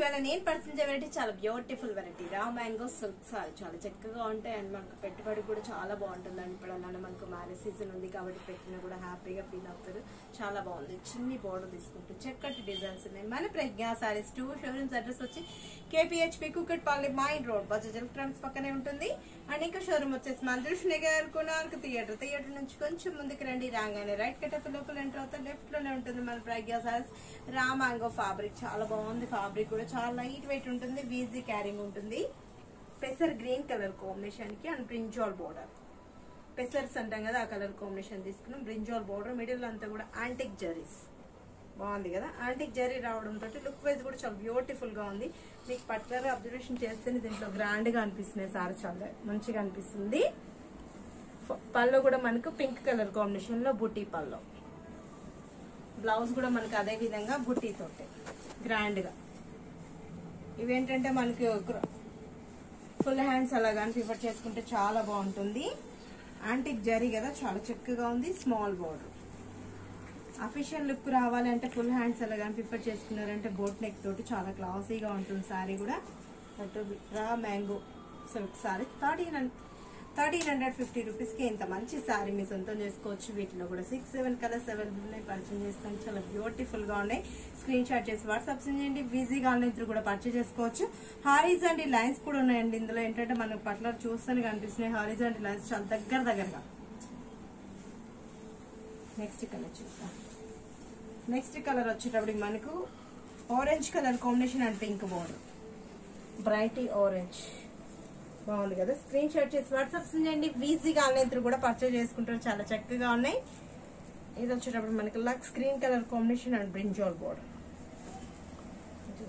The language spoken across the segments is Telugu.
ఇవాళ నేను పడుతున్న వెరైటీ చాలా beautiful variety raw mango silk sorry చాలా చక్కగా ఉంటాయి అండ్ మనకు పెట్టుబడి కూడా చాలా బాగుంటుందండి. ఇప్పుడు అలా మనకు మ్యారేజ్ సీజన్ ఉంది కాబట్టి పెట్టినా కూడా హ్యాపీగా ఫీల్ అవుతారు. చాలా బాగుంది. చిన్ని బోర్డర్ తీసుకుంటూ చక్కటి డిజైన్స్ ఉన్నాయి. మన ప్రజ్ఞా సారీస్ 2 షోరూమ్స్ అడ్రస్ వచ్చి KPHP Kukatpally mine road Bajaj electronics పక్కనే ఉంటుంది. అండ్ ఇంకా షోరూమ్ వచ్చేసి మంజుష్ నగర్ కొనార్క్ థియేటర్ నుంచి కొంచెం ముందుకు రండి. రాగానే రైట్ కట్ లోపల ఎంటర్ అవుతా లెఫ్ట్ లోనే ఉంటుంది మన ప్రజ్ఞా సారీస్. రా మ్యాంగో ఫ్యాబ్రిక్ చాలా బాగుంది. ఫ్యాబ్రిక్ కూడా చాలా లైట్ వెయిట్ ఉంటుంది. ఈజీ క్యారింగ్ ఉంటుంది. పెసర్ గ్రీన్ కలర్ కాంబినేషన్ కి అండ్ బ్రింజాల్ బోర్డర్, పెసర్స్ అంటాం కదా ఆ కలర్ కాంబినేషన్ తీసుకున్నాం. బ్రింజాల్ బోర్డర్ మిడిల్ అంతా కూడా యాంటిక్ జరీస్ బాగుంది కదా. యాంటిక్ జరీ రావడంతో లుక్ వైజ్ కూడా చాలా బ్యూటిఫుల్ గా ఉంది. మీకు పర్టికులర్ అబ్జర్వేషన్ చేస్తేనే దీంట్లో గ్రాండ్ గా అనిపిస్తుంది. సారీ చాలా మంచిగా అనిపిస్తుంది. పళ్ళు కూడా మనకు పింక్ కలర్ కాంబినేషన్ లో బుటీ పళ్ళు, బ్లౌజ్ కూడా మనకు అదే విధంగా బుటీ తోటి గ్రాండ్ గా. ఇవేంటంటే మనకి ఫుల్ హ్యాండ్స్ అలాగా ప్రిఫర్ చేసుకుంటే చాలా బాగుంటుంది. యాంటిక్ జరీ కదా చాలా చక్కగా ఉంది. స్మాల్ బోర్డర్ అఫీషియల్ లుక్ రావాలి అంటే ఫుల్ హ్యాండ్స్ అలాగా ప్రిఫర్ చేసుకున్నారంటే బోట్ నెక్ తోటి చాలా క్లాసీగా ఉంటుంది. సారీ కూడా రా మ్యాంగో సిల్క్ సారీ 1350 రూపీస్కి ఇంత మంచి సారీ మీ సొంతం చేసుకోవచ్చు. వీటిలో కూడా 6-7 కలర్స్ అవైలబుల్ ఉన్నాయి. పర్చేజ్ చేస్తాను. చాలా బ్యూటిఫుల్ గా ఉన్నాయి. స్క్రీన్ షాట్ చేసి వాట్సాప్ చేయండి. ఈజీగా ఆన్లైన్ త్రూ కూడా పర్చేజ్ చేసుకోవచ్చు. హారీస్ అండ్ లైన్స్ కూడా ఉన్నాయండి. ఇందులో ఏంటంటే మనకు పట్ల చూస్తేనే కనిపిస్తున్నాయి హారీస్ అండ్ లైన్స్ చాలా దగ్గరగా. నెక్స్ట్ కలర్ చూద్దాం. నెక్స్ట్ కలర్ వచ్చేటప్పటికి మనకు orange colour combination and pink border, bright orange బాగుంది కదా. స్క్రీన్ షాట్ చేసి వాట్సాప్ చేయండి. ఈజీగా ఆన్లైన్ త్రూ కూడా పర్చేజ్ చేసుకుంటారు. చాలా చక్కగా ఉన్నాయి. ఇది వచ్చేటప్పుడు మనకి lux green colour combination and brinjal border.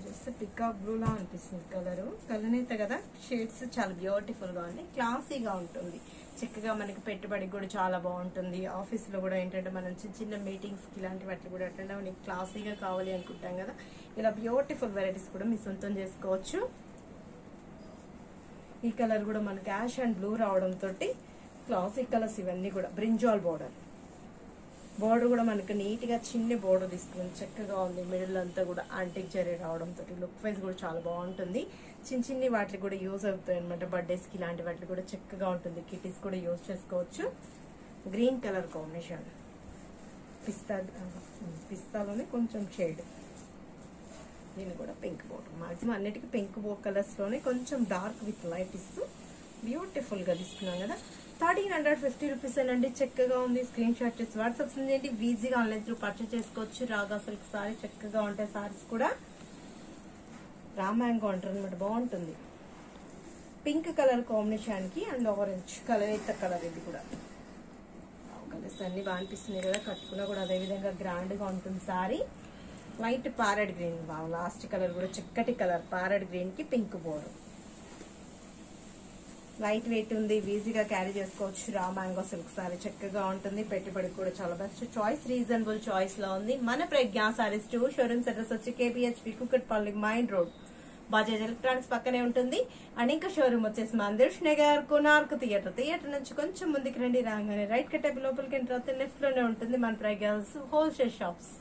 చూస్తే పికాక్ బ్లూ లా అనిపిస్తుంది కలర్. కలనేత కదా షేడ్స్ చాలా బ్యూటిఫుల్ గా ఉంది. క్లాసీగా ఉంటుంది. చక్కగా మనకి పెట్టుబడికి కూడా చాలా బాగుంటుంది. ఆఫీస్ లో కూడా ఏంటంటే మనం చిన్న మీటింగ్స్ కి ఇలాంటి వాటి కూడా అటెండ్ అవ్వడానికి క్లాసీగా కావాలి అనుకుంటాం కదా. ఇలా బ్యూటిఫుల్ వెరైటీస్ కూడా మీ సొంతం చేసుకోవచ్చు. ఈ కలర్ కూడా మనకి యాష్ అండ్ బ్లూ రావడంతో క్లాసిక్ కలర్స్ ఇవన్నీ కూడా. బ్రింజాల్ బోర్డర్ కూడా మనకి నీట్ గా చిన్న బోర్డర్ తీసుకుంది. చక్కగా ఉంది. మిడిల్ అంతా కూడా యాంటిక్ జరీ రావడంతో లుక్ వైజ్ కూడా చాలా బాగుంటుంది. చిన్ని వాటికి కూడా యూజ్ అవుతాయి అనమాట. బర్త్డేస్ కి ఇలాంటి వాటికి కూడా చక్కగా ఉంటుంది. కిటీస్ కూడా యూజ్ చేసుకోవచ్చు. గ్రీన్ కలర్ కాంబినేషన్ పిస్తాలోనే కొంచెం షేడ్. దీన్ని కూడా పింక్ బోర్డర్. మాక్సిమం అన్నిటికీ పింక్ కలర్స్ లోనే కొంచెం డార్క్ విత్ లైట్ ఇస్తూ బ్యూటిఫుల్ గా తీసుకున్నాం కదా. 1350 రూపీస్ అండి. చక్కగా ఉంది. స్క్రీన్ షాట్ చేసి వాట్సాప్ చేయండి. ఈజీగా ఆన్లైన్ త్రూ పర్చేజ్ చేసుకోవచ్చు. రాగా సిల్క్ సారీ చక్కగా ఉంటాయి. సారీస్ కూడా రా మ్యాంగో అంటారు అనమాట. బాగుంటుంది. పింక్ కలర్ కాంబినేషన్ కి అండ్ ఆరెంజ్ కలర్ ఇతర కలర్. ఇది కూడా కలర్స్ అన్ని బాగా అనిపిస్తున్నాయి కదా. కట్టుకున్నా కూడా అదే విధంగా గ్రాండ్ గా ఉంటుంది sorry. Light parrot green last colour కూడా చక్కటి కలర్. ప్యారెట్ గ్రీన్ కి పింక్ బోర్డర్. లైట్ వెయిట్ ఉంది. ఈజీగా క్యారీ చేసుకోవచ్చు. రా మ్యాంగో సిల్క్ సారీ చక్కగా ఉంటుంది. పెట్టుబడికి కూడా చాలా బెస్ట్ చాయిస్. రీజనబుల్ చాయిస్ లో ఉంది. మన ప్రజ్ఞా సారీస్ 2 షోరూమ్స్ అడ్రస్ వచ్చి KPHP Kukatpally mine road Bajaj electronics పక్కనే ఉంటుంది. అండ్ ఇంకా షోరూమ్ వచ్చేసి మంజుష్ నగర్ కొనార్క్ థియేటర్ నుంచి కొంచెం ముందుకు రండి. రాగానే రైట్ కట్ లోపలికి ఎంటర్ అవుతే లెఫ్ట్ లోనే ఉంటుంది మన ప్రజ్ఞా హోల్సేల్ షాప్స్.